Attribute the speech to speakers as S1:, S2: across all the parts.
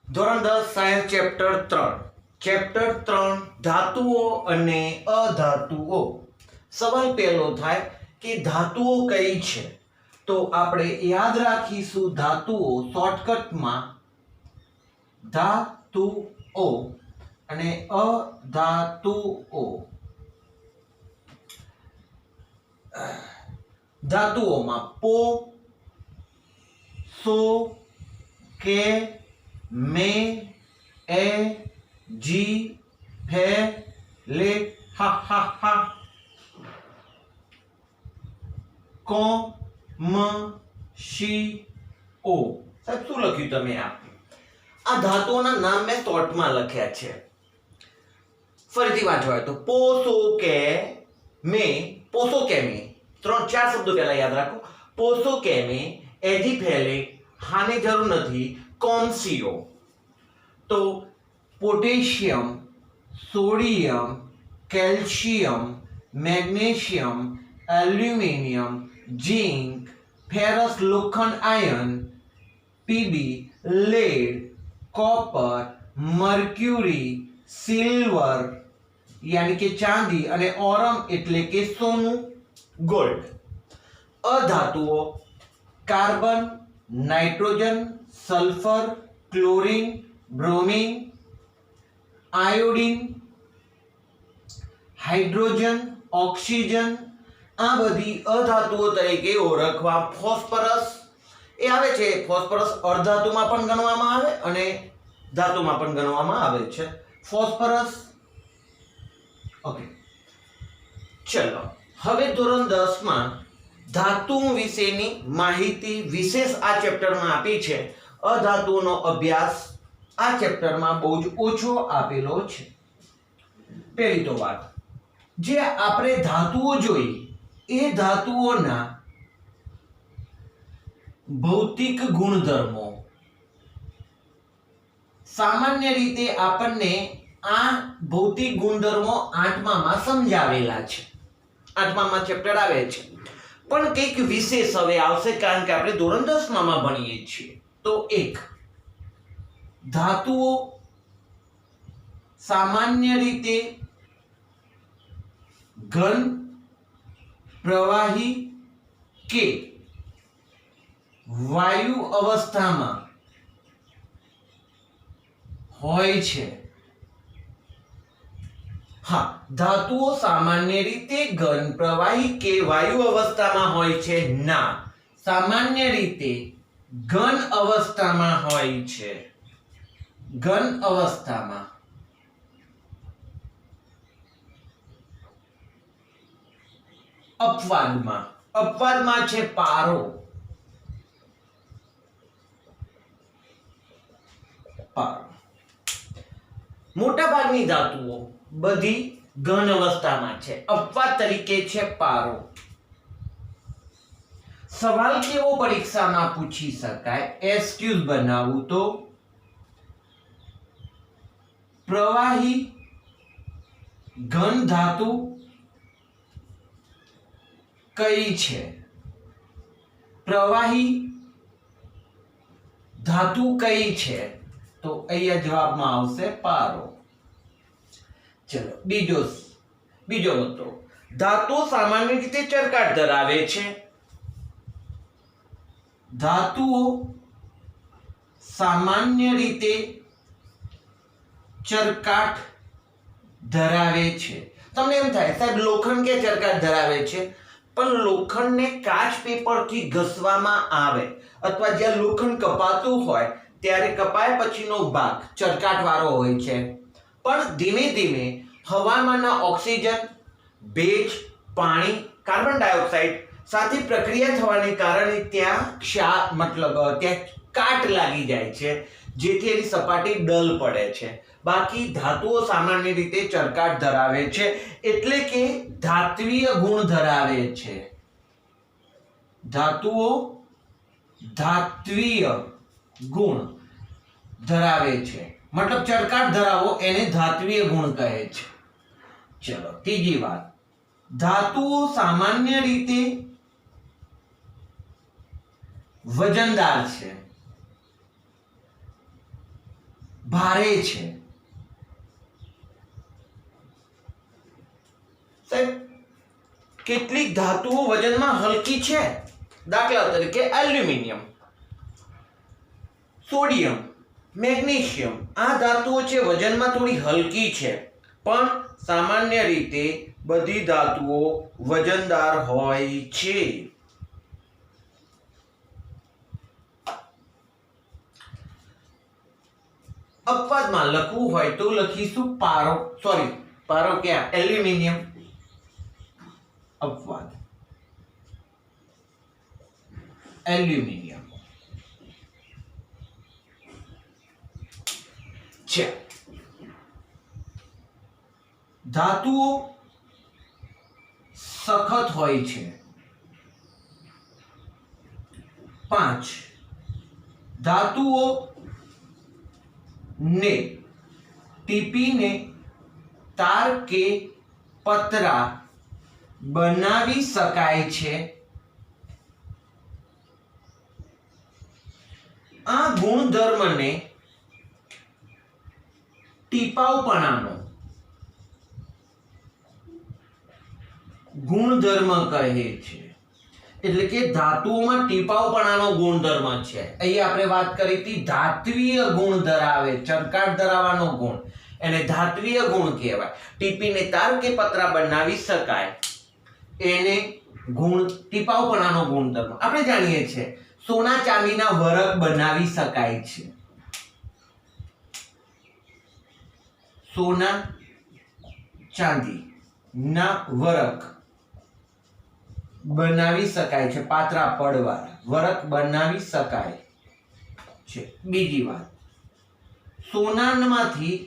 S1: ધોરણ 10 science chapter 3 ધાતુઓ અને અધાતુઓ. સવાલ પહેલો થાય કે ધાતુઓ કઈ છે? તો આપણે યાદ રાખીશું ધાતુઓ શોર્ટકટમાં ધાતુઓ અને અધાતુઓ. ધાતુઓમાં પો, સો, કે, મે, એ, જી, ફે, લે, હા હા હા, કો, મ, શી, ઓ. સાહેબ શું લખ્યું તમે? આ ધાતુઓના નામ મેં શોર્ટમાં લખ્યા છે. ફરીથી વાંચવા હોય તો પોસો કે મે, પોસો કે મે, 3-4 શબ્દો પહેલા યાદ રાખો. પોસો કે મે, એજી ફેલે, હાને જરૂર નથી, કોન્સિયો. તો potassium, sodium, calcium, magnesium, aluminium, zinc, ferrous લોખંડ iron, PB, lead, copper, mercury, silver યાની કે ચાંદી અને ઓરમ એટલે કે સોનું, ગોલ્ડ. અધાતુઓ carbon, nitrogen, sulphur, chlorine, bromine, iodine, hydrogen, oxygen, આ બધી અધાતુઓ તરીકે ઓળખવા. ફોસ્ફરસ એ આવે છે. ફોસ્ફરસ અર્ધધાતુમાં પણ ગણવામાં આવે અને ધાતુમાં પણ ગણવામાં આવે છે. ફોસ્ફરસ. ઓકે, ચલો હવે ધોરણ 10 માં ધાતુ વિશેની માહિતી વિશેષ આ ચેપ્ટરમાં આપી છે. અધાતુઓનો અભ્યાસ આ ચેપ્ટરમાં બહુ જ ઓછો આપેલો છે. પહેલી તો વાત, જે આપણે ધાતુઓ જોઈ એ ધાતુઓના ભૌતિક ગુણધર્મો સામાન્ય રીતે આપણને આ ભૌતિક ગુણધર્મો 8મામાં સમજાવેલા છે. 8મામાં ચેપ્ટર આવે છે. પણ કંઈક વિશેષ હવે આવશે કારણ કે આપણે ધોરણ 10માં ભણીએ છીએ. તો એક, ધાતુઓ સામાન્ય રીતે ઘન, પ્રવાહી કે વાયુ અવસ્થામાં હોય છે. હા, ધાતુઓ સામાન્ય રીતે ઘન, પ્રવાહી કે વાયુ અવસ્થામાં હોય છે? ના, સામાન્ય રીતે ઘન અવસ્થામાં હોય છે. ઘન અવસ્થામાં. અપવાદમાં છે પારો. મોટાભાગની ધાતુઓ બધી ઘન અવસ્થામાં છે. અપવાદ તરીકે છે પારો. સવાલ કેવો પરીક્ષામાં પૂછી શકાય? એસક્યુઝ બનાવું તો પ્રવાહી ઘન ધાતુ કઈ છે? પ્રવાહી ધાતુ કઈ છે? તો અહીંયા જવાબમાં આવશે પારો. ચલો બીજો મુદ્દો, ધાતુ સામાન્ય રીતે ચરકાટ ધરાવે છે. ધાતુઓ સામાન્ય રીતે ચરકાટ ધરાવે છે. તમને એમ થાય સાહેબ લોખંડ કે ચરકાટ ધરાવે છે? પણ લોખંડને કાચ પેપરથી ઘસવામાં આવે અથવા જ્યાં લોખંડ કપાતું હોય ત્યારે કપાય પછીનો ભાગ ચરકાટ વાળો હોય છે. પણ ધીમે ધીમે હવામાનના ઓક્સિજન, ભેજ, પાણી, કાર્બન ડાયોક્સાઇડ સાથે પ્રક્રિયા થવાને કારણે ત્યાં કાટ લાગી જાય છે, જેથી એની સપાટી ડલ પડે છે. બાકી ધાતુઓ સામાન્ય રીતે ચરકાટ ધરાવે છે, એટલે કે ધાત્વિય ગુણ ધરાવે છે. ધાતુઓ ધાત્વિય ગુણ ધરાવે છે, મતલબ ચરકાટ ધરાવો એને ધાત્વિય ગુણ કહે છે. ચલો ત્રીજી વાત, ધાતુઓ સામાન્ય રીતે વજનદાર છે. ભારે છે. સાહેબ, કેટલીક ધાતુઓ વજનમાં હલકી છે. દાખલા તરીકે એલ્યુમિનિયમ, સોડિયમ, મેગ્નેશિયમ. આ ધાતુઓ છે વજનમાં થોડી હલકી છે, પણ સામાન્ય રીતે બધી ધાતુઓ વજનદાર હોય છે. અપવાદમાં લખવું હોય તો લખીશું પારો ક્યાં? એલ્યુમિનિયમ. અપવાદ એલ્યુમિનિયમ છે. ધાતુઓ સખત હોય છે. 5 ધાતુઓ ને ટીપીને તાર કે પતરા બનાવી શકાય છે. આ ગુણધર્મને ટીપાઉપણાનો ગુણધર્મ કહે છે. એટલે કે ધાતુઓમાં ટીપાઉપણાનો ગુણધર્મ છે. અહીં આપણે વાત કરી હતી ધાત્વીય ગુણ ધરાવે, ચળકાટ ધરાવવાનો ગુણ, એને ધાત્વીય ગુણ કહેવાય. ટીપીને તાર કે પતરા બનાવી શકાય એને ગુણ ટીપાઉપણાનો ગુણધર્મ. આપણે જાણીએ છીએ સોના ચાંદીના વરખ બનાવી શકાય છે. સોના ચાંદીના વરખ બનાવી શકાય છે. પાતળા પડવાળા વરખ બનાવી શકાય છે. બીજી વાત, સોનામાંથી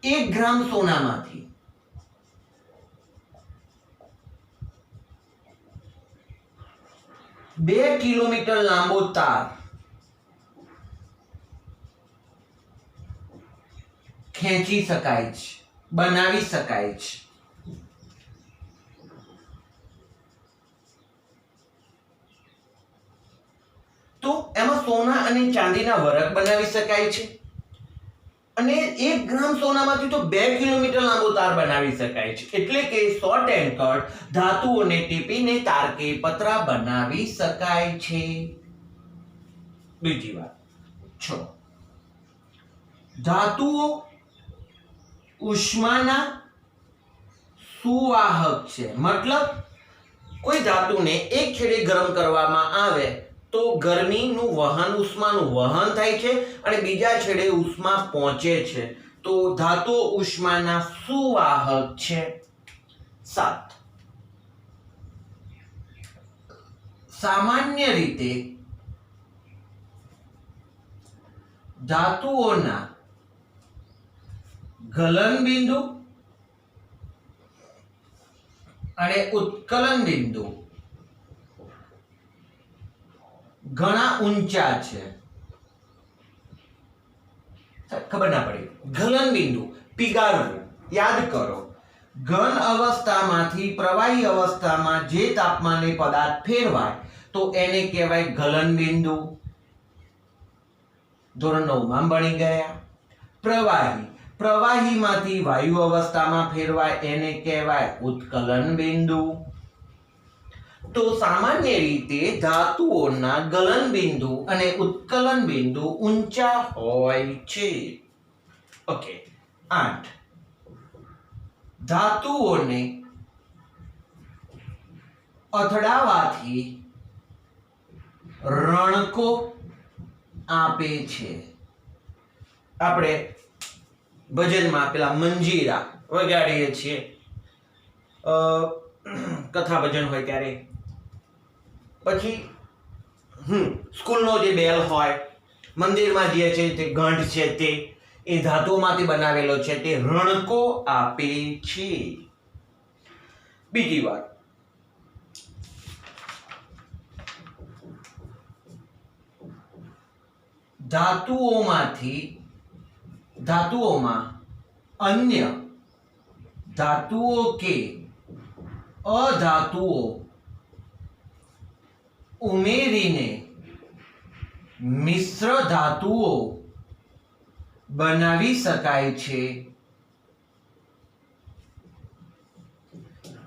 S1: 1 ગ્રામ સોનામાંથી 2 કિલોમીટર લાંબો તાર ખેંચી શકાય છે, બનાવી શકાય છે. તો એમાં સોના અને ચાંદીના વરખ બનાવી શકાય છે અને 1 ગ્રામ સોનામાંથી તો 2 કિલોમીટર લાંબો તાર બનાવી શકાય છે. એટલે કે શોર્ટ એન્ડ કટ ધાતુઓને ટીપીને તાર કે પતરા બનાવી શકાય છે. બીજી વાત 6 ધાતુઓ ઉષ્માના સુવાહક છે. મતલબ કોઈ ધાતુને એક છેડે ગરમ કરવામાં આવે તો ગરમીનું વહન, ઉષ્માનું વહન થાય છે અને બીજા છેડે ઉષ્મા પહોંચે છે. તો ધાતુઓ ઉષ્માના સુવાહક છે. 7 સામાન્ય રીતે ધાતુઓના ગલન બિંદુ અને ઉત્કલન બિંદુ ઘણા ઊંચા છે. ખબર ના પડી. ગલન બિંદુ પીગાળવું યાદ કરો. ઘન અવસ્થામાંથી પ્રવાહી અવસ્થામાં જે તાપમાને પદાર્થ ફેરવાય તો એને કહેવાય ગલન બિંદુ. ધોરણ 9 માં ભણી ગયા. પ્રવાહીમાંથી વાયુ અવસ્થામાં ફેરવાય એને કહેવાય ઉત્કલન બિંદુ. તો સામાન્ય રીતે ધાતુઓના ગલન બિંદુ અને ઉત્કલન બિંદુ ઊંચા હોય છે. ઓકે. 8 ધાતુઓને અથડાવાથી રણકો આપે છે. આપણે ભજનમાં પેલા મંજીરા વગાડીએ છીએ, કથા ભજન હોય ત્યારે. પછી સ્કૂલનો જે બેલ હોય, મંદિરમાં જે છે તે ઘંટ છે તે એ ધાતુઓમાંથી બનાવેલો છે, તે રણકો આપે છે. બીજી વાત, ધાતુઓમાં અન્ય ધાતુઓ કે અધાતુઓ ઉમેરીને મિશ્ર ધાતુઓ બનાવી શકાય છે.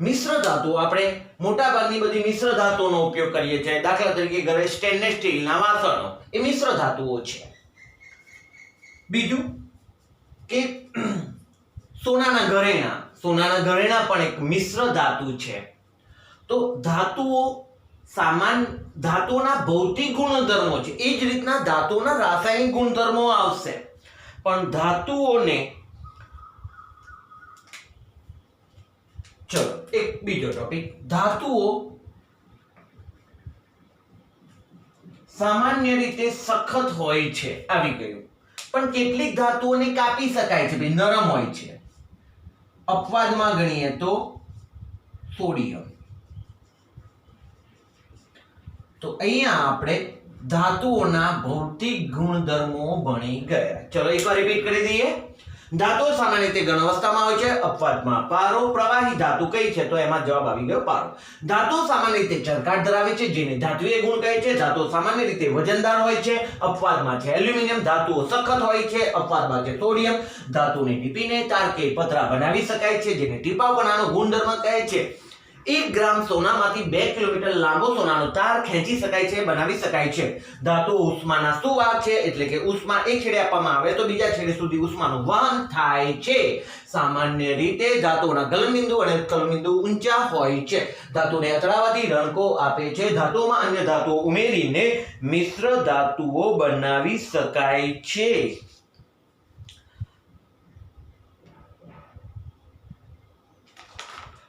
S1: મિશ્ર ધાતુ આપણે મોટા ભાગની બધી મિશ્ર ધાતુઓનો ઉપયોગ કરીએ છીએ. દાખલા તરીકે ઘરે સ્ટેનલેસ સ્ટીલના વાસણો એ મિશ્ર ધાતુઓ છે. બીજું કે સોનાના ઘરેણા પણ એક મિશ્ર ધાતુ છે. તો ધાતુઓના ભૌતિક ગુણધર્મો છે, એ જ રીતના ધાતુઓના રાસાયણિક ગુણધર્મો આવશે. પણ ધાતુઓને ચલો એક બીજો ટોપિક, ધાતુઓ સામાન્ય રીતે સખત હોય છે, આવી ગયું. પણ કેટલીક ધાતુઓને કાપી શકાય છે, ભાઈ નરમ હોય છે. અપવાદમાં ગણીએ તો સોડિયમ. તો અહીંયા આપણે ધાતુઓના ભૌતિક ગુણધર્મો ભણી ગયા. ચલો એકવાર રિપીટ કરી દઈએ. ધાતુઓ સામાન્ય રીતે ઘન અવસ્થામાં હોય છે, અપવાદમાં પારો. પ્રવાહી ધાતુ કઈ છે? તો એમાં જવાબ આવી ગયો પારો. ધાતુઓ સામાન્ય રીતે ચળકાટ ધરાવે છે, જેને ધાત્વિય ગુણ કહે છે. ધાતુઓ સામાન્ય રીતે વજનદાર હોય છે, અપવાદમાં છે એલ્યુમિનિયમ. ધાતુઓ સખત હોય છે, અપવાદમાં છે સોડિયમ. ધાતુને ટીપીને તાર કે પતરા બનાવી શકાય છે, જેને ટીપાપણાનો ગુણધર્મ કહે છે. 1 ગ્રામ સોનામાંથી 2 કિલોમીટર લાંબો સોનાનો તાર ખેંચી શકાય છે, બનાવી શકાય છે. ધાતુઓ ઉષ્માના સુવાહક છે, એટલે કે ઉષ્મા એક છેડે આપવામાં આવે તો બીજા છેડે સુધી ઉષ્માનું વહન થાય છે. સામાન્ય રીતે ધાતુઓના ગલનબિંદુ અને ઉત્કલનબિંદુ ઊંચા હોય છે. ધાતુને અથડાવાથી રણકો આપે છે. ધાતુઓમાં અન્ય ધાતુઓ ઉમેરીને મિશ્ર ધાતુઓ બનાવી શકાય છે.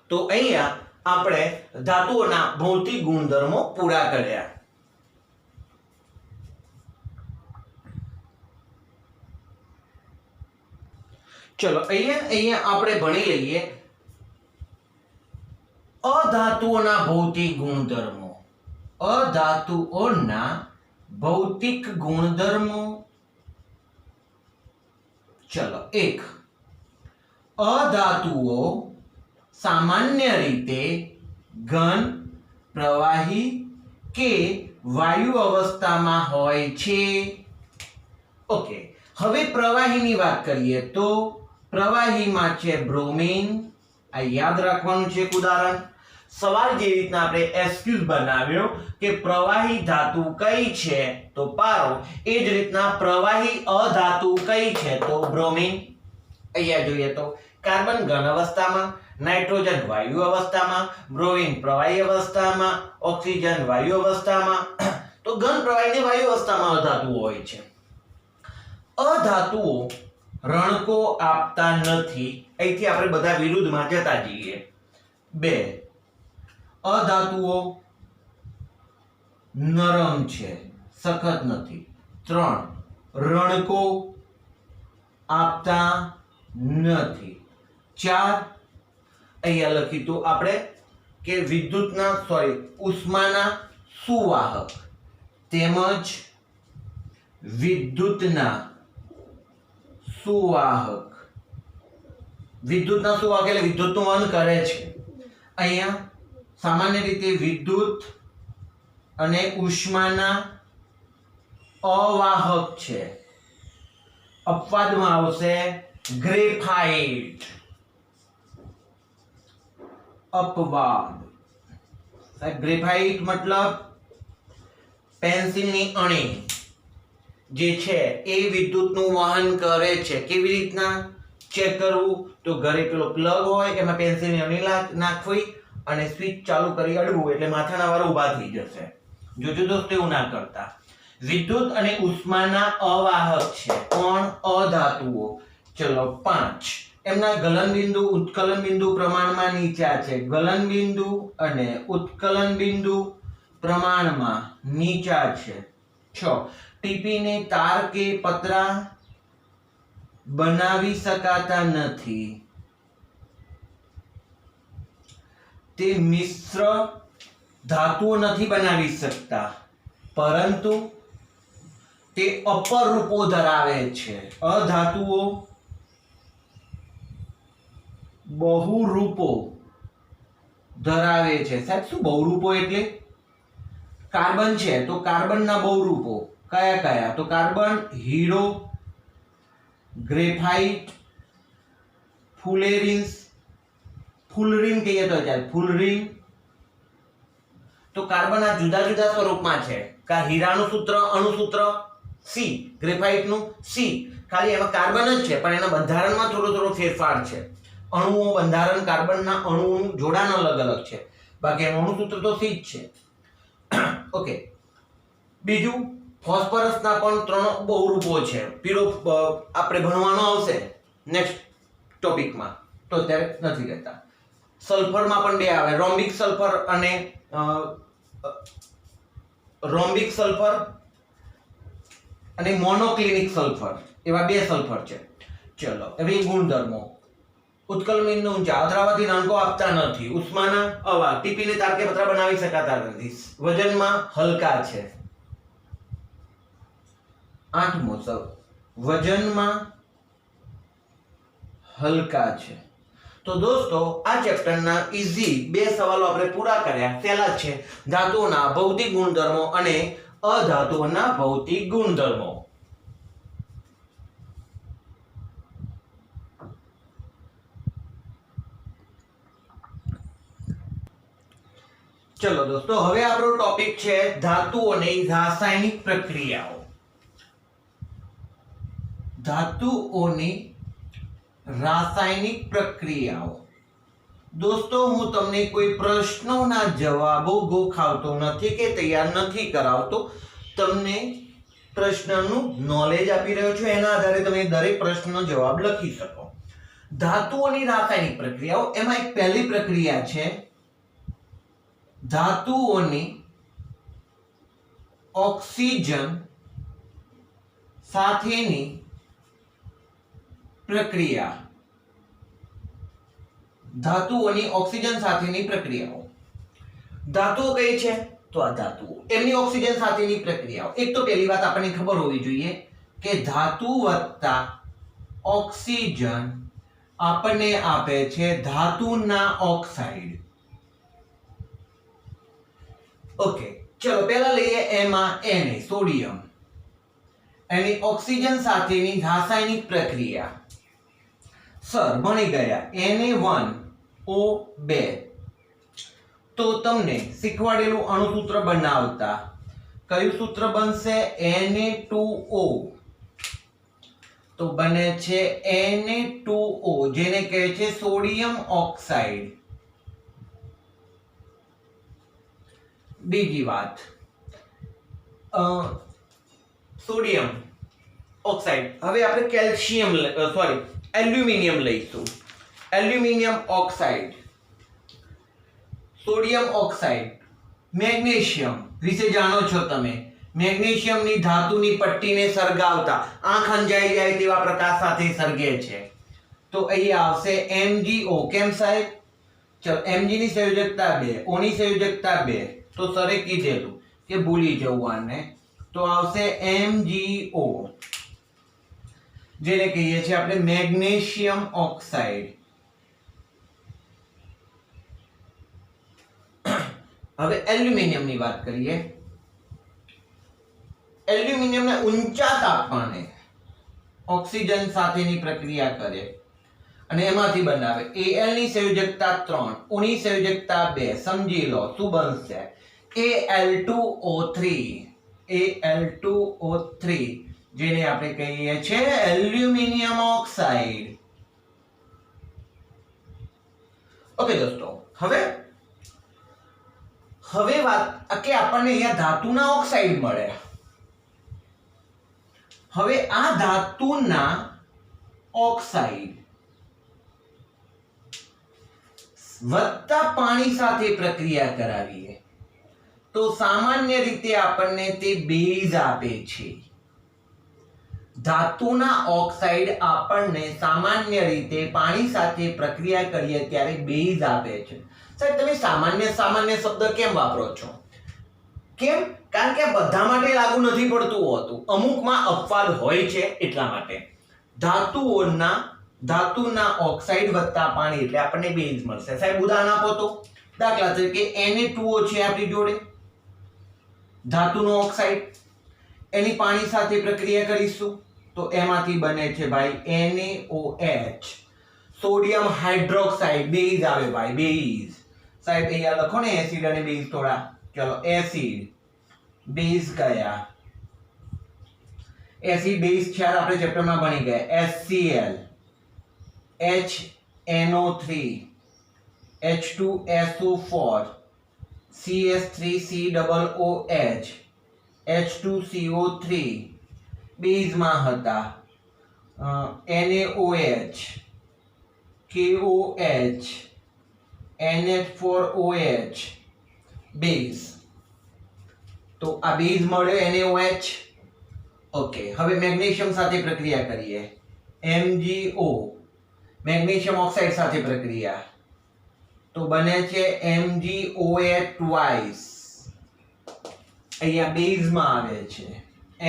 S1: તો અહીંયા આપણે ધાતુઓના ભૌતિક ગુણધર્મો પૂરા કર્યા. ચલો અહીંયા આપણે ભણી લઈએ અધાતુઓના ભૌતિક ગુણધર્મો. અધાતુઓના ભૌતિક ગુણધર્મો. ચલો 1, અધાતુઓ સામાન્ય રીતે ઘન, પ્રવાહી કે વાયુ અવસ્થામાં હોય છે. ઓકે, હવે પ્રવાહીની વાત કરીએ તો પ્રવાહીમાં છે બ્રોમિન. આ યાદ રાખવાનું છે એક ઉદાહરણ. સવાલ જે રીતના આપણે એક્સક્યુઝ બનાવ્યો કે પ્રવાહી ધાતુ કઈ છે તો પારો, એ જ રીતના પ્રવાહી અધાતુ કઈ છે તો બ્રોમિન. અહીંયા જોઈએ તો કાર્બન ઘન અવસ્થામાં, નાઇટ્રોજન વાયુ અવસ્થામાં, બ્રોમિન પ્રવાહી અવસ્થામાં, ઓક્સિજન વાયુ અવસ્થામાં. તો ઘન, પ્રવાહી અને વાયુ અવસ્થામાં અધાતુઓ હોય છે. અધાતુઓ રણકો આપતા નથી. અહીંથી આપણે બધા વિરુદ્ધમાં જતા જઈએ. 2, અધાતુઓ નરમ છે, સખત નથી. 3, રણકો આપતા નથી. 4, અહીંયા લખી તો આપણે કે ઉષ્માના સુવાહક તેમજ વિદ્યુતના સુવાહક. વિદ્યુતના સુવાહક એટલે વિદ્યુતનું વહન કરે છે. અહીંયા સામાન્ય રીતે વિદ્યુત અને ઉષ્માના અવાહક છે. અપવાદમાં આવશે ગ્રેફાઇટ. અપવાદ. ગ્રેફાઇટ મતલબ પેન્સિલની અણી જે છે એ વિદ્યુતનું વહન કરે છે. કેવી રીતના ચેક કરવું? તો ઘરે પેલો પ્લગ હોય, એમાં પેન્સિલની અણી નાખવી અને સ્વિચ ચાલુ કરી અડવું એટલે માથાના વાળ ઊભા થઈ જશે. જોજો દોસ્તો, એવું ના કરતા. વિદ્યુત અને ઉષ્માના અવાહક છે. કોણ? અધાતુઓ. ચલો 5, એમના ગલન બિંદુ ઉત્કલન બિંદુ પ્રમાણમાં નીચા છે. ગલન બિંદુ અને ઉત્કલન બિંદુ પ્રમાણમાં નીચા છે. 6, ટીપીને તાર કે પતરા બનાવી શકાતા નથી. તે મિશ્ર ધાતુઓ નથી બનાવી શકતા, પરંતુ તે અપર રૂપો ધરાવે છે. અધાતુઓ બહુરૂપો ધરાવે છે. સાહેબ શું બહુરૂપો એટલે? કાર્બન છે તો કાર્બનના બહુરૂપો કયા કયા? તો કાર્બન, હીરો, ગ્રેફાઇટ, ફુલરીન કહીએ તો ચાલે, ફુલરીન. તો કાર્બન આ જુદા જુદા સ્વરૂપમાં છે. હીરાનું સૂત્ર, અણુસૂત્ર સી, ગ્રેફાઇટનું સી, ખાલી એમાં કાર્બન જ છે પણ એના બંધારણમાં થોડો ફેરફાર છે. અણુઓ બંધારણ, કાર્બનના અણુઓનું જોડાણ અલગ અલગ છે, બાકી એનું અણુસૂત્ર તો સી જ છે. ઓકે. બીજું, ફોસ્ફરસના પણ 3 બહુરૂપો છે. પીળો આપણે ભણવાનો આવશે નેક્સ્ટ ટોપિકમાં, તો અત્યારે નથી કહેતા. સલ્ફરમાં પણ 2 આવે, રોમ્બિક સલ્ફર અને મોનોક્લિનિક સલ્ફર, એવા 2 સલ્ફર છે. ચલો હવે ગુણધર્મો. ઉત્કલનીય ઊંચા, અથડાવાથી નાનકો આપતા નથી. ઉષ્માના અવા, ટીપીને તારકે પતરા બનાવી શકાતા નથી. વજનમાં હલકા છે. 8મો વજનમાં હલકા છે. તો દોસ્તો આ ચેપ્ટરના ઈઝી 2 સવાલો આપણે પૂરા કર્યા. પહેલા છે ધાતુઓના ભૌતિક ગુણધર્મો અને અધાતુઓના ભૌતિક ગુણધર્મો. ચલો દોસ્તો, હવે આપણો ટોપિક છે ધાતુઓની રાસાયણિક પ્રક્રિયાઓ. ધાતુઓની રાસાયણિક પ્રક્રિયાઓ. દોસ્તો હું તમને કોઈ પ્રશ્નોના જવાબો ગોખાવતો નથી કે તૈયાર નથી કરાવતો. તમને પ્રશ્નનું નોલેજ આપી રહ્યો છું, એના આધારે તમે દરેક પ્રશ્નનો જવાબ લખી શકો. ધાતુઓની રાસાયણિક પ્રક્રિયાઓ, એમાં એક પહેલી પ્રક્રિયા છે ધાતુઓની ઓક્સિજન સાથેની પ્રક્રિયા. ધાતુઓની ઓક્સિજન સાથેની પ્રક્રિયાઓ. ધાતુઓ કઈ છે? તો આ ધાતુઓ, એમની ઓક્સિજન સાથેની પ્રક્રિયાઓ. એક તો પહેલી વાત આપણને ખબર હોવી જોઈએ કે ધાતુ વત્તા ઓક્સિજન આપણને આપે છે ધાતુના ઓક્સાઇડ. ઓકે, ચલો પહેલા લઈએ એમાં Na, સોડિયમ. એની ઓક્સિજન સાથેની રાસાયણિક પ્રક્રિયા. સર ભણી ગયા Na1O2. તો તમને શીખવાડેલું અણુસૂત્ર બનાવતા કયું સૂત્ર બનશે? Na2O. તો બને છે Na2O, જેને કહે છે સોડિયમ ઓક્સાઇડ. બીજી વાત, સોડિયમ ઓક્સાઇડ. હવે આપણે એલ્યુમિનિયમ લઈશું. Aluminium oxide, sodium oxide. Magnesium વિશે જાણો છો તમે. મેગ્નેશિયમની ધાતુની પટ્ટીને સળગાવતા આંખ અંજાઈ જાય તેવા પ્રકાશ સાથે સળગે છે. તો અહીંયા આવશે MgO. કેમ સાહેબ? ચલો, Mg ની સંયોજકતા 2, O ની સંયોજકતા 2. તો સરે કીધેલું કે ભૂલી જવું આને. તો આવશે MgO, જેને કહીએ છીએ આપણે મેગ્નેશિયમ ઓક્સાઇડ. હવે એલ્યુમિનિયમની વાત કરીએ. એલ્યુમિનિયમને ઊંચા તાપમાને ઓક્સિજન સાથેની પ્રક્રિયા કરે અને એમાંથી બનાવે. Al ની સંયોજકતા 3, O ની સંયોજકતા 2. સમજી લો શું બનશે? Al2O3. Al2O3, જેને આપણે કહીએ છીએ એલ્યુમિનિયમ ઓક્સાઇડ. ઓકે દોસ્તો, હવે વાત કે આપણને અહીંયા ધાતુના ઓક્સાઇડ મળે. હવે આ ધાતુના ઓક્સાઇડ વત્તા પાણી સાથે પ્રક્રિયા કરાવીએ તો સામાન્ય રીતે આપણને તે બેઝ આપે છે. ધાતુના ઓક્સાઇડ આપણને સામાન્ય રીતે પાણી સાથે પ્રક્રિયા કરીએ ત્યારે બેઝ આપે છે. સાહેબ તમે સામાન્ય શબ્દ કેમ વાપરો છો? કેમ? કારણ કે બધા માટે લાગુ નથી પડતું હોતું, અમુકમાં અપવાદ હોય છે એટલા માટે. ધાતુના ઓક્સાઇડ વત્તા પાણી એટલે આપણને બેઝ મળશે. સાહેબ ઉદાહરણ આપો તો. દાખલા તરીકે Na2O છે આપણી જોડે, ધાતુનો ઓક્સાઇડ. એની પાણી સાથે પ્રક્રિયા કરીશું તો તો એમાંથી બને છે ભાઈ NaOH. સોડિયમ હાઇડ્રોક્સાઇડ બેઝ આવે ભાઈ, બેઝ. સાહેબ અહીંયા લખો ને એસિડ અને બેઝ થોડા. ચલો એસિડ બેઝ કયા? એસિડ બેઝ ખ્યાલ આપણે ચેપ્ટરમાં ભણી ગયા. HCl, HNO3, H2SO4, CS3COOH, H2CO3 બેઝમાં હતા. NaOH, KOH, NH4OH base. તો આ બેઝ મળ્યો NaOH. ઓકે, હવે મેગ્નેશિયમ સાથે પ્રક્રિયા કરીએ. MgO, મેગ્નેશિયમ ઓક્સાઇડ સાથે પ્રક્રિયા, તો બને છે MgOH ટ્વાઇસ. અહીંયા બેઝમાં આવે છે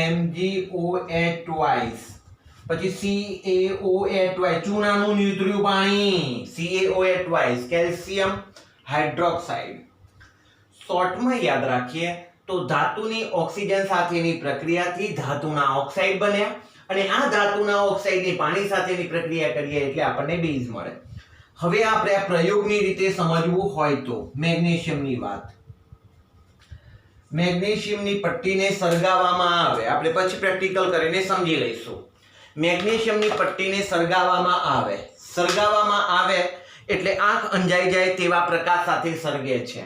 S1: MgOH ટ્વાઇસ. પછી CaOH ટ્વાઇસ, ચૂનાનું નીતર્યું પાણી. CaOH twice, calcium hydroxide. શોર્ટમાં યાદ રાખીએ તો ધાતુની ઓક્સિજન સાથેની પ્રક્રિયાથી ધાતુના ઓક્સાઇડ બન્યા, અને આ ધાતુના ઓક્સાઇડની પાણી સાથેની પ્રક્રિયા કરીએ એટલે આપણને બેઝ મળે. હવે આપણે આ પ્રયોગની રીતે સમજવું હોય તો મેગ્નેશિયમની વાત. મેગ્નેશિયમની પટ્ટીને સળગાવવામાં આવે, આપણે પછી પ્રેક્ટિકલ કરીને સમજી લઈશું. મેગ્નેશિયમની પટ્ટીને સળગાવવામાં આવે એટલે આંખ અંજાઈ જાય તેવા પ્રકાશ સાથે સળગે છે.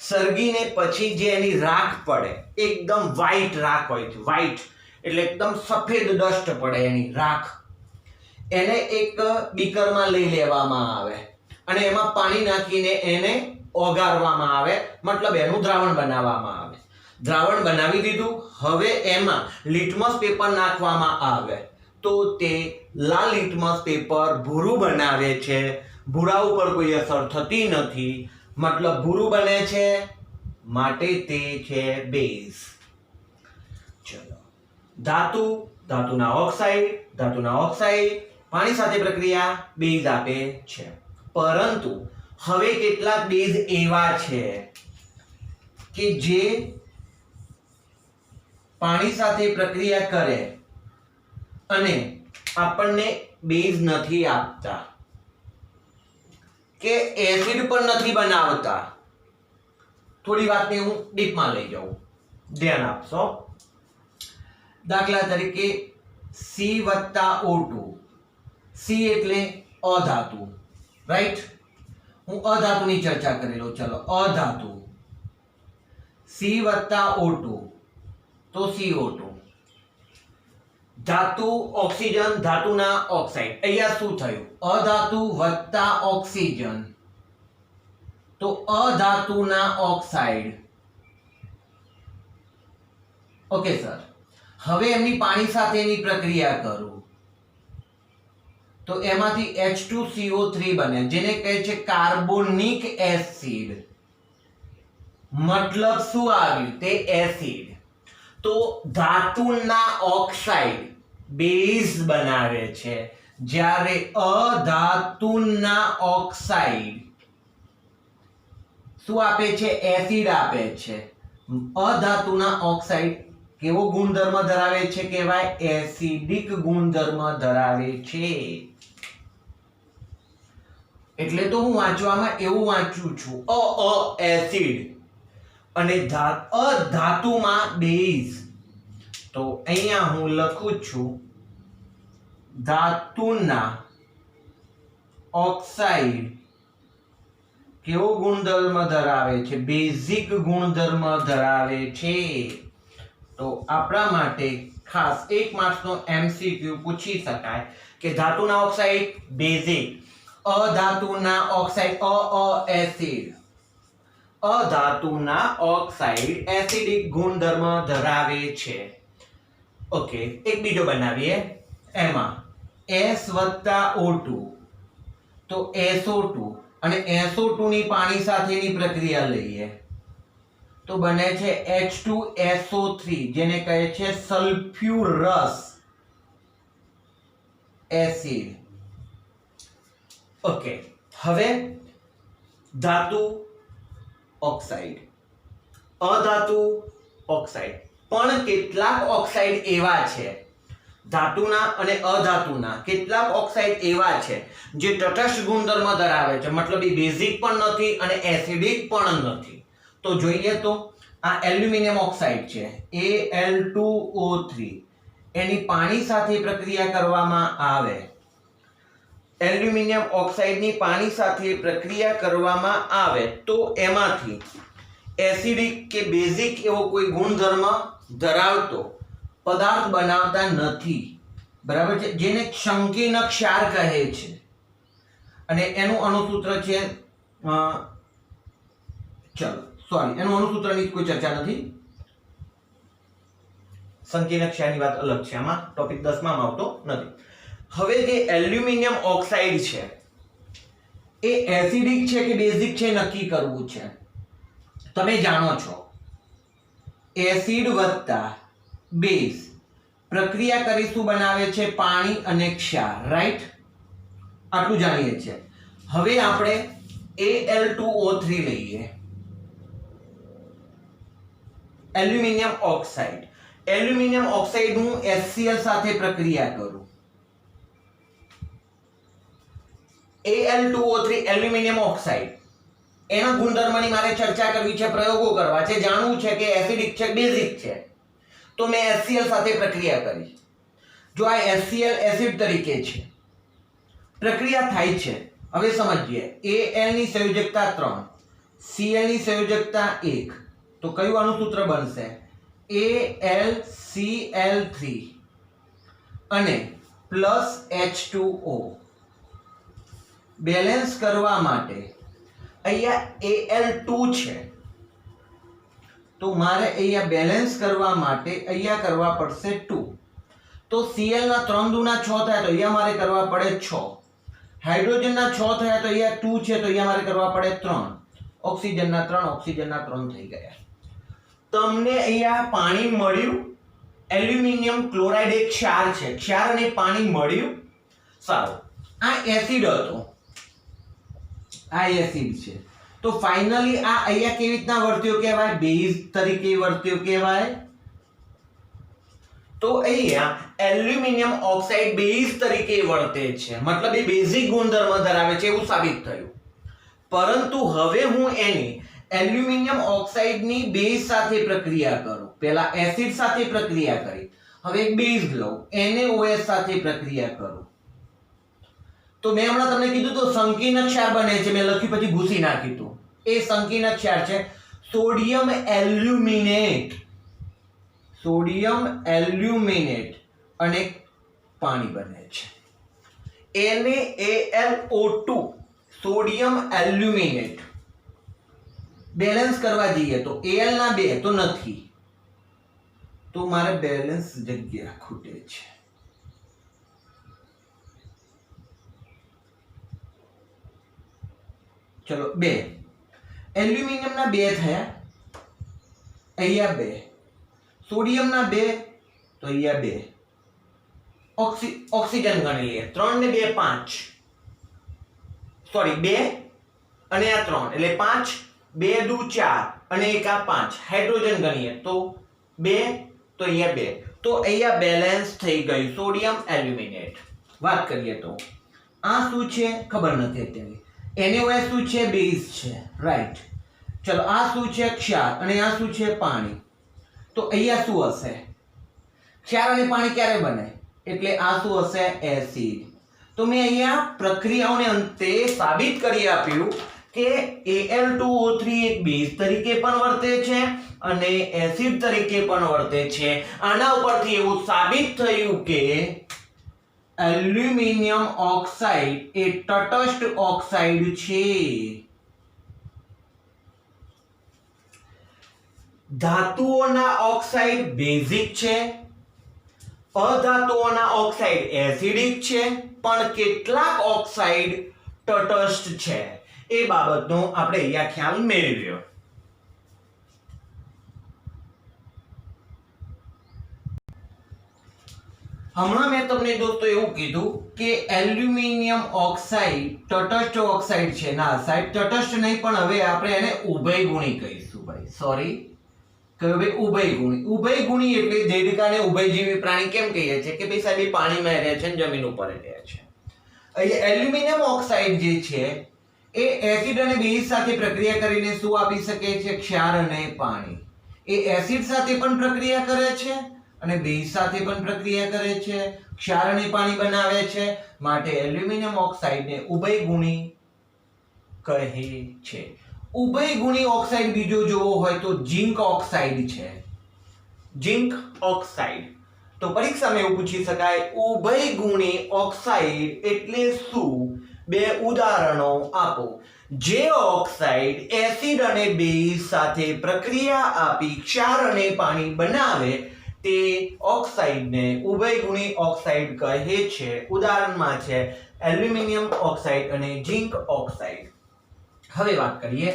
S1: સળગીને પછી જે એની રાખ પડે, એકદમ વ્હાઈટ રાખ હોય છે, વ્હાઈટ એટલે એકદમ સફેદ ડસ્ટ પડે એની રાખ, એને એક બીકરમાં લઈ લેવામાં આવે અને એમાં પાણી નાખીને એને ઓગાળવામાં આવે, મતલબ એનું દ્રાવણ બનાવવામાં આવે. દ્રાવણ બનાવી દીધું, હવે એમાં લિટમસ પેપર નાખવામાં આવે તો તે લાલ લિટમસ પેપર ભૂરું બનાવે છે. ભૂરા ઉપર કોઈ અસર થતી નથી, મતલબ ભૂરું બને છે, માટે તે છે બેઝ. ચલો, ધાતુના ઓક્સાઇડ પાણી સાથે પ્રક્રિયા બેઝ આપે છે. પરંતુ હવે કેટલાક બેઝ એવા છે કે જે પાણી સાથે પ્રક્રિયા કરે અને આપણને બેઝ નથી આપતા કે એસિડ પણ નથી બનાવતા. થોડી વાતને હું ડીપમાં લઈ જાઉં, ધ્યાન આપશો. દાખલા તરીકે C+O2. C એટલે અધાતુ, રાઈટ? હું અધાતુની ચર્ચા કરી લઉં. ચલો, અધાતુ C+O2 તો CO2. ધાતુ ઓક્સિજન, ધાતુના ઓક્સાઇડ. અહીંયા શું થયું? અધાતુ વત્તા ઓક્સિજન તો અધાતુના ઓક્સાઇડ. ઓકે સર, હવે એમની પાણી સાથેની પ્રક્રિયા કરું તો એમાંથી H2CO3 બને, જેને કહે છે કાર્બોનિક એસિડ. મતલબ શું આવ્યું? તે એસિડ. તો ધાતુના ઓક્સાઇડ બેઝ બનાવે છે, જ્યારે અધાતુના ઓક્સાઇડ શું આપે છે? એસિડ આપે છે. અધાતુના ઓક્સાઇડ કેવો ગુણધર્મ ધરાવે છે? કહેવાય એસિડિક ગુણધર્મ ધરાવે છે. એટલે તો હું વાંચવામાં એવું વાંચું છું, એસિડ અને અધાતુમાં બેઝ. તો અહીંયા હું લખું છું ધાતુના ઓક્સાઇડ કેવો ગુણધર્મ ધરાવે છે? બેઝિક ગુણધર્મ ધરાવે છે. તો આપણા માટે ખાસ 1 માર્ક્સનો MCQ પૂછી શકાય કે ધાતુના ઓક્સાઇડ બેઝિક, અધાતુના ઓક્સાઇડ એસિડ. અધાતુના ઓક્સાઇડ એસિડિક ગુણધર્મ ધરાવે છે. ઓકે, એક બીજો બનાવીએ. એમાં S+O2 તો SO2, અને SO2 ની પાણી સાથેની પ્રક્રિયા લઈએ તો બને છે H2SO3, જેને કહે છે સલ્ફ્યુરસ એસિડ. ઓકે, હવે ધાતુ ઓક્સાઇડ, અધાતુ ઓક્સાઇડ. પણ કેટલાક ઓક્સાઇડ એવા છે ધાતુના અને અધાતુના કેટલાક ઓક્સાઇડ એવા છે જે તટસ્થ ગુણધર્મ ધરાવે છે, મતલબ એ બેઝિક પણ નથી અને એસિડિક પણ નથી. તો જોઈએ તો આ એલ્યુમિનિયમ ઓક્સાઇડ છે Al2O3, એની પાણી સાથે પ્રક્રિયા કરવામાં આવે, એલ્યુમિનિયમ ઓક્સાઇડની પાણી સાથે પ્રક્રિયા કરવામાં આવે તો એમાંથી એસિડિક કે બેઝિક એવો કોઈ ગુણધર્મ ધરાવતો પદાર્થ બનાવતા નથી, બરાબર છે, જેને સંકીર્ણ ક્ષાર કહે છે. અને એનું અણુસૂત્ર છે એનું અણુસૂત્રની કોઈ ચર્ચા નથી, સંકીર્ણ ક્ષારની વાત અલગ છે, આમાં ટોપિક 10 માં આવતો નથી. હવે જે એલ્યુમિનિયમ ઓક્સાઇડ છે એ એસિડિક છે કે બેઝિક છે નક્કી કરવું છે. તમે જાણો છો એસિડ વત્તા બેઝ પ્રક્રિયા કરી શું બનાવે છે? પાણી અને ક્ષાર, રાઈટ? આટલું જાણીએ છીએ. હવે આપણે Al2O3 લઈએ, એલ્યુમિનિયમ ઓક્સાઇડ. એલ્યુમિનિયમ ઓક્સાઇડ હું HCl સાથે પ્રક્રિયા કરું, Al2O3 એલ્યુમિનિયમ ઓક્સાઇડ, એના ગુણધર્મની મારે ચર્ચા કરવી છે, પ્રયોગો કરવા છે, જાણવું છે કે એસિડિક છે બેઝિક છે. તો મેં HCl સાથે પ્રક્રિયા કરી. જો આ HCl એસિડ તરીકે છે, પ્રક્રિયા થાય છે. હવે સમજીએ, Al ની સંયોજકતા 3, Cl ની સંયોજકતા 1, તો કયું અણુસૂત્ર બનશે? AlCl3 અને પ્લસ H2O. બેલેન્સ કરવા માટે અહીંયા Al2 છે, તો મારે અહીંયા બેલેન્સ કરવા માટે અહીંયા કરવા પડશે 2. તો Cl ના 3 દુના 6 થાય તો અહીંયા મારે કરવા પડે 6. હાઇડ્રોજનના 6 થયા તો અહીંયા 2 છે, તો અહીંયા મારે કરવા પડે 3. ઓક્સિજનના 3, ઓક્સિજનના 3 થઈ ગયા. તમને અહીંયા પાણી મળ્યું, એલ્યુમિનિયમ ક્લોરાઇડ એક ક્ષાર છે, ક્ષાર અને પાણી મળ્યું. સારું, આ એસિડ હતો, આ એસિડ છે. તો ફાઇનલી આ અહીંયા કેવી રીતના વર્ત્યો કહેવાય? બેઝ તરીકે વર્ત્યો કહેવાય. તો અહીંયા એલ્યુમિનિયમ ઓક્સાઇડ બેઝ તરીકે વર્તે છે, મતલબ એ બેઝિક ગુણધર્મ ધરાવે છે એવું સાબિત થયું. પરંતુ હવે હું એની એલ્યુમિનિયમ ઓક્સાઇડની બેઝ સાથે પ્રક્રિયા કરું. પહેલા એસિડ સાથે પ્રક્રિયા કરી, હવે એક બેઝ લઉં, NaOH સાથે પ્રક્રિયા કરું. તો મેં હમણાં તમને કીધું તો સંકીર્ણ ક્ષાર બને છે, મેં લખ્યું પછી ભૂસી નાખ્યું હતું. એ સંકીર્ણ ક્ષાર છે સોડિયમ એલ્યુમિનેટ. સોડિયમ એલ્યુમિનેટ અને પાણી બને છે NaAlO2, સોડિયમ એલ્યુમિનેટ. બેલેન્સ કરવા જઈએ તો Al ના 2 તો નથી, તો મારે બેલેન્સ જગ્યા ખૂટે છે. ચલો 2 એલ્યુમિનિયમના 2 થયા, અહીંયા 2, સોડિયમના 2 તો અહીંયા 2, ઓક્સિજન ગણી લઈએ, 3 ને 2 5, સોરી 2 અને આ 3 એટલે 5, 2 દુ 4 અને 1 આ 5. હાઇડ્રોજન ગણીએ તો 2, તો અહીંયા 2, તો અહીંયા બેલેન્સ થઈ ગયું સોડિયમ એલ્યુમિનેટ. વાત કરીએ તો આ શું છે ખબર નથી અત્યારે. NaOH શું છે? બેઝ છે, રાઈટ. ચલો આ શું છે? ક્ષાર. અને આ શું છે? પાણી. તો અહીંયા શું હશે? ક્ષાર અને પાણી ક્યારે બને? એટલે આ શું હશે? એસિડ. તો મેં અહીંયા પ્રક્રિયાઓને અંતે સાબિત કરી આપ્યું કે Al2O3 એક બેઝ તરીકે પણ વર્તે છે અને એસિડ તરીકે પણ વર્તે છે. આના ઉપરથી એવું સાબિત થયું કે એલ્યુમિનિયમ ઓક્સાઇડ એ તટસ્થ ઓક્સાઇડ છે. ધાતુઓના ઓક્સાઇડ બેઝિક છે, અધાતુઓના ઓક્સાઇડ એસિડિક છે, પણ કેટલાક ઓક્સાઇડ તટસ્થ છે. એ બાબતનો આપણે અહીંયા ખ્યાલ મેળવ્યો. હમણાં મેં તમને દોસ્તો એવું કીધું કે એલ્યુમિનિયમ ઓક્સાઇડ તટસ્થ ઓક્સાઇડ છે. ના સાહેબ, તટસ્થ નહીં, પણ હવે આપણે એને ઉભયગુણી કહીશું ભાઈ. સોરી, કે ભાઈ ઉભયગુણી. ઉભયગુણી એટલે દેડકાને ઉભયજીવી પ્રાણી કેમ કહીએ છીએ કે ભાઈ સાહેબ એ પાણીમાં રહે છે ને જમીન ઉપર રહે છે. અહીંયા એલ્યુમિનિયમ ઓક્સાઇડ જે છે એ એસિડ અને બેઝ સાથે પ્રક્રિયા કરીને શું આપી શકે છે? ક્ષાર અને પાણી. એ એસિડ સાથે પણ પ્રક્રિયા કરે છે અને બેઝ સાથે પણ પ્રક્રિયા કરે છે, ક્ષાર અને પાણી બનાવે છે. માટે એલ્યુમિનિયમ ઓક્સાઇડને ઉભયગુણી કહે છે. ઉભયગુણી ઓક્સાઇડ બીજો જોવો હોય તો ઝિંક ઓક્સાઇડ છે. ઝિંક ઓક્સાઇડ તો પરીક્ષામાં એવું પૂછી શકાય ઉભયગુણી ઓક્સાઇડ એટલે શું? બે ઉદાહરણો આપો. જે ઓક્સાઇડ એસિડ અને બેઝ સાથે પ્રક્રિયા આપી ક્ષાર અને પાણી બનાવે તે ઓક્સાઇડને ઉભયગુણી ઓક્સાઇડ કહે છે. ઉદાહરણમાં છે એલ્યુમિનિયમ ઓક્સાઇડ અને ઝિંક ઓક્સાઇડ. હવે વાત કરીએ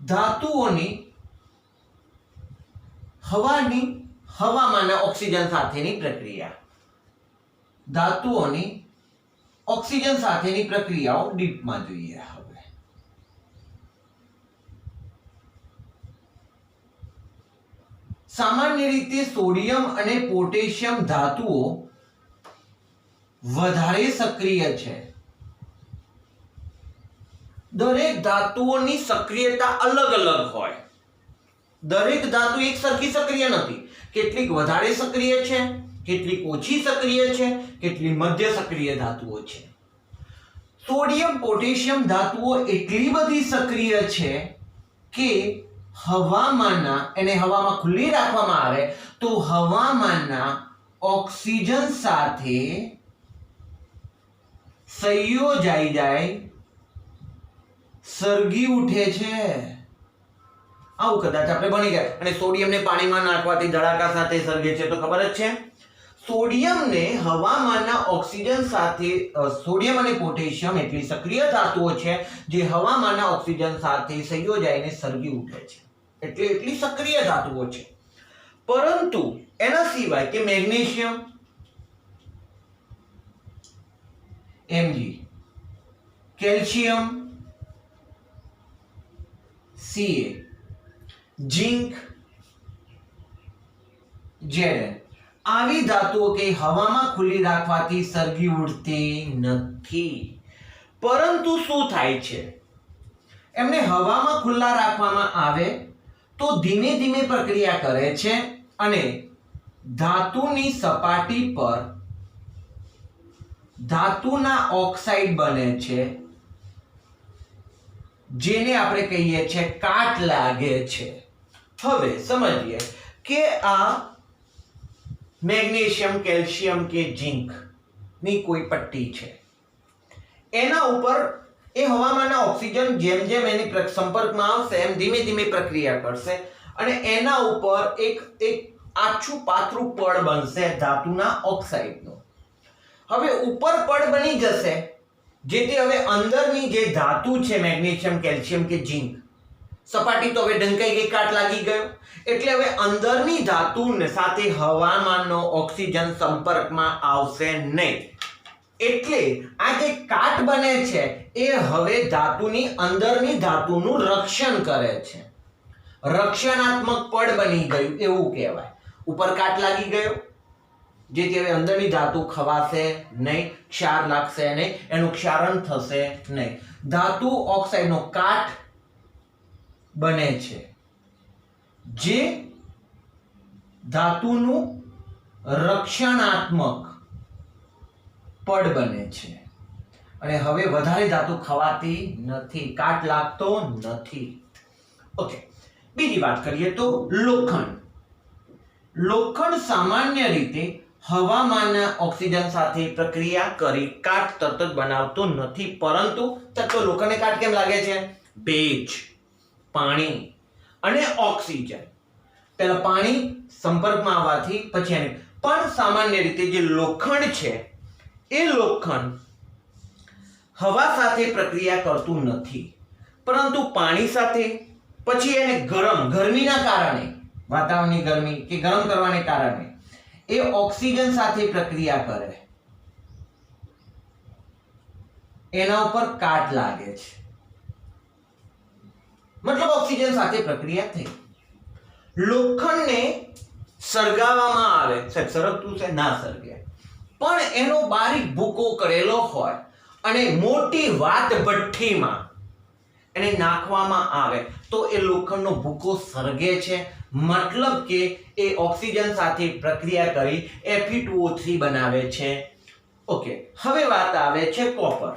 S1: ધાતુઓની હવામાંના ઓક્સિજન સાથેની પ્રક્રિયા. ધાતુઓની ઓક્સિજન સાથેની પ્રક્રિયાઓ ડીપમાં જોઈએ. હવે સામાન્ય રીતે સોડિયમ અને પોટેશિયમ ધાતુઓ વધારે સક્રિય છે. દરેક ધાતુઓની સક્રિયતા અલગ અલગ હોય. દરેક ધાતુ એક સરખી સક્રિય નથી. કેટલીક વધારે સક્રિય છે, કેટલીક ઓછી સક્રિય છે, કેટલી મધ્ય સક્રિય ધાતુઓ છે. સોડિયમ પોટેશિયમ ધાતુઓ એટલી બધી સક્રિય છે કે હવામાં ખુલ્લી રાખવામાં આવે તો હવામાંના ઓક્સિજન સાથે સંયોજાઈ જાય સળગી ઉઠે છે. આવું કદાચ આપણે ભણી ગયા. અને સોડિયમને પાણીમાં નાખવાથી ધડાકા સાથે સળગે છે તો ખબર જ છે. સોડિયમને હવામાંના ઓક્સિજન સાથે સોડિયમ અને પોટેશિયમ એટલી સક્રિય ધાતુઓ છે જે હવામાંના ઓક્સિજન સાથે સંયોજાઈને સળગી ઉઠે છે. એટલે એટલી સક્રિય ધાતુઓ છે. પરંતુ એના સિવાય કે magnesium Mg, calcium Ca, zinc Zn આવી ધાતુઓ કે હવામાં ખુલ્લી રાખવાથી સળગી ઉઠતી નથી. પરંતુ શું થાય છે? એમને હવામાં ખુલ્લા રાખવામાં આવે તો ધીમે ધીમે પ્રક્રિયા કરે છે અને ધાતુની સપાટી પર ધાતુના ઓક્સાઇડ બને છે જેને આપણે કહીએ છીએ કાટ લાગે છે. હવે સમજીએ કે આ મેગ્નેશિયમ, કેલ્શિયમ કે ઝિંક ની કોઈ પટ્ટી છે. એના ઉપર એ હવામાંના ઓક્સિજન જેમ જેમ એની સંપર્કમાં આવશે એમ ધીમે ધીમે પ્રક્રિયા કરશે અને એના ઉપર એક આછું પાતળું પડ બનશે ધાતુના ઓક્સાઇડનું. હવે ઉપર પડ બની જશે જેથી હવે અંદરની જે ધાતુ છે મેગ્નેશિયમ, કેલ્શિયમ કે ઝિંક સપાટી તો હવે ઢંકાઈ ગઈ, કાટ લાગી ગયો. એટલે હવે અંદરની ધાતુ સાથે હવામાંનો ઓક્સિજન સંપર્કમાં આવશે નહીં. એટલે આ જે કાટ બને છે એ હવે ધાતુની અંદરની ધાતુનું રક્ષણ કરે છે. રક્ષણાત્મક પડ બની ગયું એવું કહેવાય. ઉપર કાટ લાગી ગયો જેથી હવે અંદરની ધાતુ ખવાશે નહીં, ક્ષાર લાગશે નહીં, એનું ક્ષારણ થશે નહીં. ધાતુ ઓક્સાઇડનો કાટ બને છે જે ધાતુનું રક્ષણાત્મક પડ બને છે અને હવે વધારે ધાતુ ખવાતી નથી, કાટ લાગતો નથી. ઓકે, બીજી વાત કરીએ તો લોખંડ. લોખંડ સામાન્ય રીતે હવામાંના ઓક્સિજન સાથે પ્રક્રિયા કરી કાટ તરત જ બનાવતો નથી. પરંતુ તત્વ લોખંડને કાટ કેમ લાગે છે? ભેજ, પાણી અને ઓક્સિજન. પહેલા પાણી સંપર્કમાં આવવાથી પછી એને પણ સામાન્ય રીતે જે લોખંડ છે એ લોખંડ હવા સાથે પ્રક્રિયા કરતું નથી, પરંતુ પાણી સાથે પછી એને ગરમીના કારણે, વાતાવરણની ગરમી કે ગરમ કરવાને કારણે એ ઓક્સિજન સાથે પ્રક્રિયા કરે, એના ઉપર કાટ લાગે છે. મતલબ ઓક્સિજન સાથે પ્રક્રિયા થઈ. લોખંડને સળગાવવામાં આવે, સાહેબ સળગતું છે ના સળગે, પણ એનો બારીક ભૂકો કરેલો હોય અને મોટી વાત ભઠ્ઠીમાં એને નાખવામાં આવે તો એ લોખંડનો ભૂકો સળગે છે, મતલબ કે એ ઓક્સિજન સાથે પ્રક્રિયા કરી Fe2O3 બનાવે છે. ઓકે, હવે વાત આવે છે કોપર.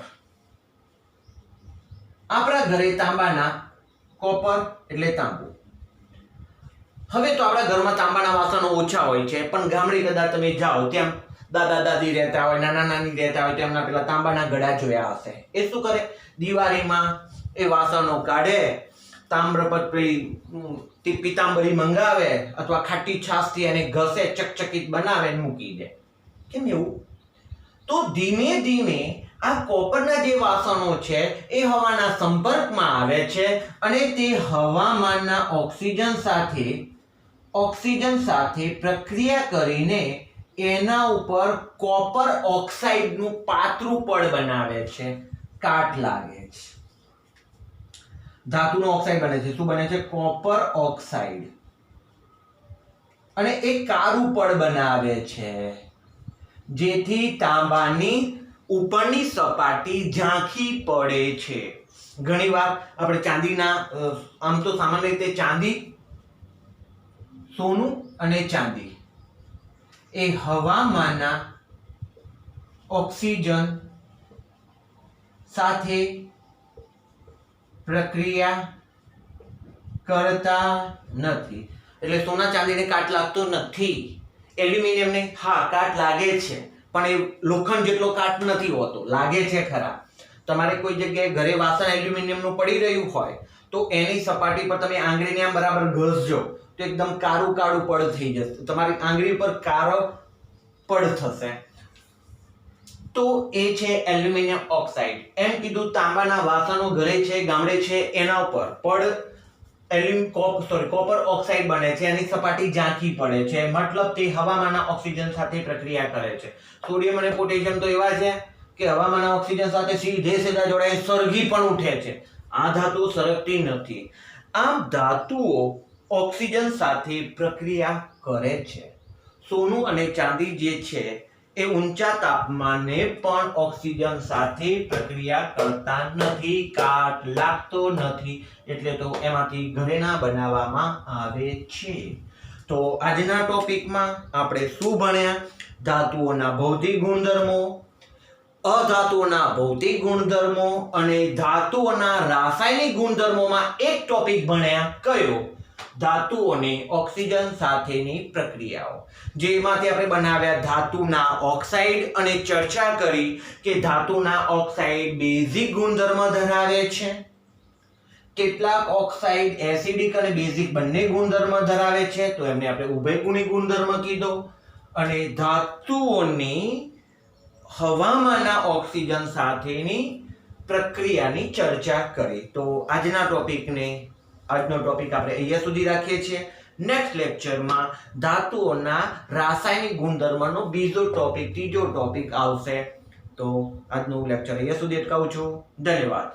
S1: આપણા ઘરે તાંબાના, કોપર એટલે તાંબુ. હવે તો આપણા ઘરમાં તાંબાના વાસણો ઓછા હોય છે, પણ ગામડે કદાચ તમે જાઓ ત્યાં દાદા દાદી રહેતા હોય, નાના નાની રહેતા હોય, તેમના પેલા તાંબાના ઘડા જોયા હશે. એ શું કરે, દિવાળીમાં એ વાસણો કાઢે, તામ્રપત્રી પિતાંબરી મંગાવે અથવા ખાટી છાશથી એને ઘસે, ચકચકિત બનાવે મૂકી દે. કેમ એવું? તો ધીમે ધીમે આ કોપરના જે વાસણો છે એ હવાના સંપર્કમાં આવે છે અને તે હવામાનના ઓક્સિજન સાથે પ્રક્રિયા કરીને એના ઉપર કોપર ઓક્સાઇડનું પાતળું પડ બનાવે છે, કાટ લાગે છે. ધાતુનો ઓક્સાઇડ બને છે. શું બને છે? Copper oxide. અને એ કાળું પડ બનાવે છે, જેથી તાંબાની ઉપરની સપાટી ઝાંખી પડે છે. ઘણીવાર આપણે ચાંદીના, આમ તો સામાન્ય રીતે ચાંદી, સોનું અને ચાંદી એ હવામાંના ઓક્સિજન સાથે પ્રક્રિયા કરતા નથી. એટલે સોના ચાંદીને કાટ લાગતો નથી. એલ્યુમિનિયમને હા કાટ લાગે છે, પણ એ લોખંડ જેટલો કાટ નથી હોતો. લાગે છે ખરા. તમારે કોઈ જગ્યાએ ઘરે વાસણ એલ્યુમિનિયમનું પડી રહ્યું હોય તો એની સપાટી પર તમે આંગળીને આમ બરાબર ઘસજો તો એકદમ કાળું કાળું પડ થઈ જશે. તમારી આંગળી પર કાળો પડ થશે. તો એ છે એલ્યુમિનિયમ ઓક્સાઇડ. એમ કીધું તાંબાના વાસણો ઘરે છે, ગામડે છે, એના ઉપર પડ કોપર ઓક્સાઇડ બને છે, એની સપાટી ઝાંખી પડે છે, મતલબ તે હવામાંના ઓક્સિજન સાથે પ્રક્રિયા કરે છે. સોડિયમ અને પોટેશિયમ તો એવા છે કે હવામાંના ઓક્સિજન સાથે સીધા જોડાય, સળગી પણ ઉઠે છે. આ ધાતુ સળગતી નથી. આમ ધાતુઓ ઓક્સિજન સાથે પ્રક્રિયા કરે છે. સોનું અને ચાંદી જે છે એ ઊંચા તાપમાને પણ ઓક્સિજન સાથે પ્રક્રિયા કરતા નથી, કાટ લાગતો નથી, એટલે તો એમાંથી ઘરેણા બનાવવામાં આવે છે. તો આજના ટોપિકમાં આપણે શું ભણ્યા? ધાતુઓના ભૌતિક ગુણધર્મો, અધાતુઓના ભૌતિક ગુણધર્મો અને ધાતુઓના રાસાયણિક ગુણધર્મોમાં એક ટોપિક ભણ્યા. કયો? ધાતુઓને ઓક્સિજન સાથેની પ્રક્રિયાઓ. જેમાંથી આપણે બનાવ્યા ધાતુના ઓક્સાઇડ અને ચર્ચા કરી કે ધાતુના ઓક્સાઇડ બેઝિક ગુણધર્મ ધરાવે છે. કેટલાક ઓક્સાઇડ એસિડિક અને બેઝિક બંને ગુણધર્મ ધરાવે છે, તો એમને આપણે ઉભયગુણી ગુણધર્મ કીધો. અને ધાતુઓની હવામાંના ઓક્સિજન સાથેની પ્રક્રિયાની ચર્ચા કરી. તો આજનો ટોપિક આપણે અહીંયા સુધી રાખીએ છીએ. નેક્સ્ટ લેક્ચરમાં ધાતુઓના રાસાયણિક ગુણધર્મનો બીજો ટોપિક, ત્રીજો ટોપિક આવશે. તો આજનું લેક્ચર અહીંયા સુધી અટકાવું છું. ધન્યવાદ.